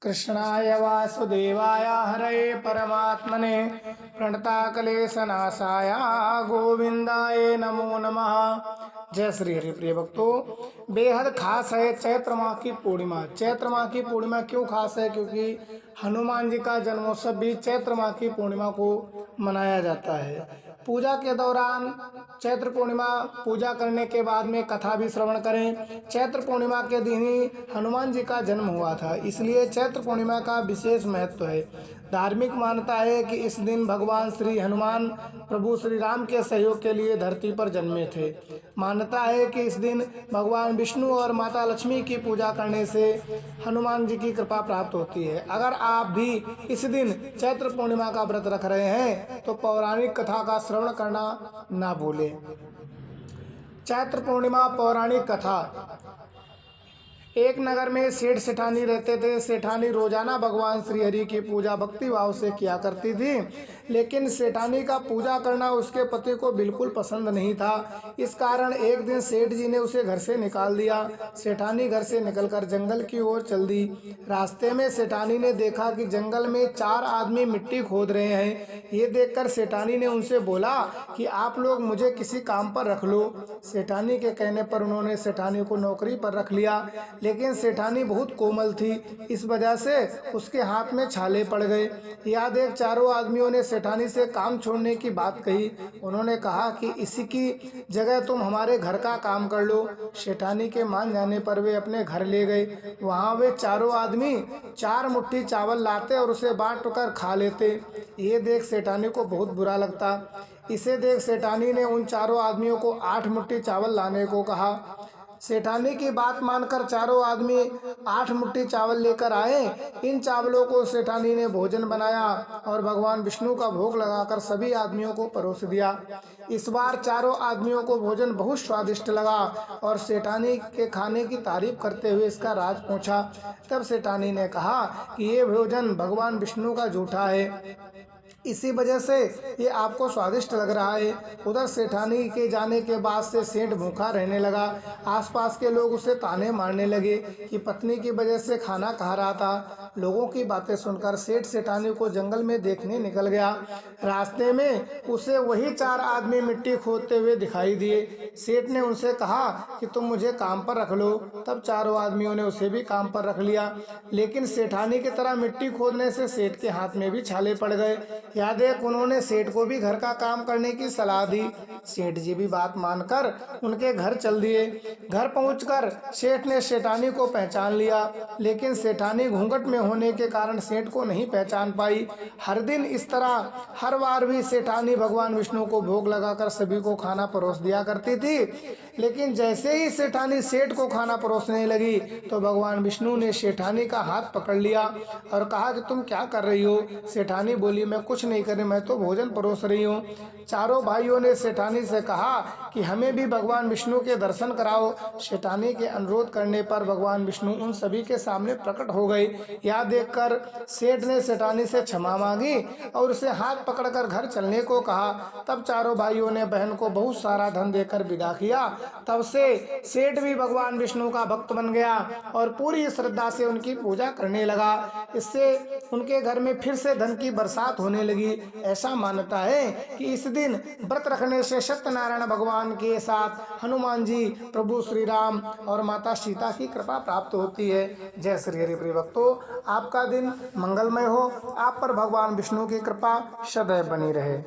कृष्णाय वासुदेवाय हरये परमात्मने प्रणताकलेशनाशाय गोविंदाय नमो नमः। जय श्री हरि। प्रिय भक्तों, बेहद खास है चैत्र माह की पूर्णिमा। चैत्र माह की पूर्णिमा क्यों खास है? क्योंकि हनुमान जी का जन्मोत्सव भी चैत्र माह की पूर्णिमा को मनाया जाता है। पूजा के दौरान चैत्र पूर्णिमा पूजा करने के बाद में कथा भी श्रवण करें। चैत्र पूर्णिमा के दिन ही हनुमान जी का जन्म हुआ था, इसलिए चैत्र पूर्णिमा का विशेष महत्व है। धार्मिक मान्यता है कि इस दिन भगवान श्री हनुमान प्रभु श्री राम के सहयोग के लिए धरती पर जन्मे थे। मान्यता है कि इस दिन भगवान विष्णु और माता लक्ष्मी की पूजा करने से हनुमान जी की कृपा प्राप्त होती है। अगर आप भी इस दिन चैत्र पूर्णिमा का व्रत रख रहे हैं तो पौराणिक कथा का श्रवण करना ना भूलें। चैत्र पूर्णिमा पौराणिक कथा। एक नगर में सेठ सेठानी रहते थे। सेठानी रोजाना भगवान श्री हरि की पूजा भक्ति भाव से किया करती थी, लेकिन सेठानी का पूजा करना उसके पति को बिल्कुल पसंद नहीं था। इस कारण एक दिन सेठ जी ने उसे घर से निकाल दिया। सेठानी घर से निकलकर जंगल की ओर चल दी। रास्ते में सेठानी ने देखा कि जंगल में 4 आदमी मिट्टी खोद रहे हैं। ये देखकर सेठानी ने उनसे बोला कि आप लोग मुझे किसी काम पर रख लो। सेठानी के कहने पर उन्होंने सेठानी को नौकरी पर रख लिया, लेकिन सेठानी बहुत कोमल थी, इस वजह से उसके हाथ में छाले पड़ गए। यह देख चारों आदमियों ने सेठानी से काम छोड़ने की बात कही। उन्होंने कहा कि इसी की जगह तुम हमारे घर का काम कर लो। सेठानी के मान जाने पर वे अपने घर ले गए। वहाँ वे चारों आदमी 4 मुट्ठी चावल लाते और उसे बांट कर खा लेते। ये देख सेठानी को बहुत बुरा लगता। इसे देख सेठानी ने उन चारों आदमियों को 8 मुट्ठी चावल लाने को कहा। सेठानी की बात मानकर चारों आदमी 8 मुट्ठी चावल लेकर आए। इन चावलों को सेठानी ने भोजन बनाया और भगवान विष्णु का भोग लगाकर सभी आदमियों को परोस दिया। इस बार चारों आदमियों को भोजन बहुत स्वादिष्ट लगा और सेठानी के खाने की तारीफ करते हुए इसका राज पूछा। तब सेठानी ने कहा कि ये भोजन भगवान विष्णु का जूठा है, इसी वजह से ये आपको स्वादिष्ट लग रहा है। उधर सेठानी के जाने के बाद से सेठ भूखा रहने लगा। आसपास के लोग उसे ताने मारने लगे कि पत्नी की वजह से खाना खा रहा था। लोगों की बातें सुनकर सेठ सेठानी को जंगल में देखने निकल गया। रास्ते में उसे वही 4 आदमी मिट्टी खोदते हुए दिखाई दिए। सेठ ने उनसे कहा कि तुम मुझे काम पर रख लो। तब चारों आदमियों ने उसे भी काम पर रख लिया, लेकिन सेठानी की तरह मिट्टी खोदने से सेठ के हाथ में भी छाले पड़ गए। यह देख उन्होंने सेठ को भी घर का काम करने की सलाह दी। सेठ जी भी बात मानकर उनके घर चल दिए। घर पहुंचकर सेठ ने सेठानी को पहचान लिया, लेकिन सेठानी घूंघट में होने के कारण सेठ को नहीं पहचान पाई। हर दिन इस तरह हर बार भी सेठानी भगवान विष्णु को भोग लगाकर सभी को खाना परोस दिया करती थी, लेकिन जैसे ही सेठानी सेठ को खाना परोसने लगी तो भगवान विष्णु ने सेठानी का हाथ पकड़ लिया और कहा कि तुम क्या कर रही हो? सेठानी बोली, मैं कुछ नहीं कर रही, मैं तो भोजन परोस रही हूँ। चारों भाइयों ने सेठानी से कहा कि हमें भी भगवान विष्णु के दर्शन कराओ। सेठानी के अनुरोध करने पर भगवान विष्णु उन सभी के सामने प्रकट हो गए। यह देखकर सेठ ने सेठानी से क्षमा मांगी और उसे हाथ पकड़कर घर चलने को कहा। तब चारों भाइयों ने बहन को बहुत सारा धन देकर विदा किया। तब से सेठ भी भगवान विष्णु का भक्त बन गया और पूरी श्रद्धा से उनकी पूजा करने लगा। इससे उनके घर में फिर से धन की बरसात होने लगी। ऐसा मान्यता है कि इस दिन व्रत रखने से सत्यनारायण भगवान के साथ हनुमान जी, प्रभु श्री राम और माता सीता की कृपा प्राप्त होती है। जय श्री हरि। प्रिय भक्तों, आपका दिन मंगलमय हो। आप पर भगवान विष्णु की कृपा सदैव बनी रहे।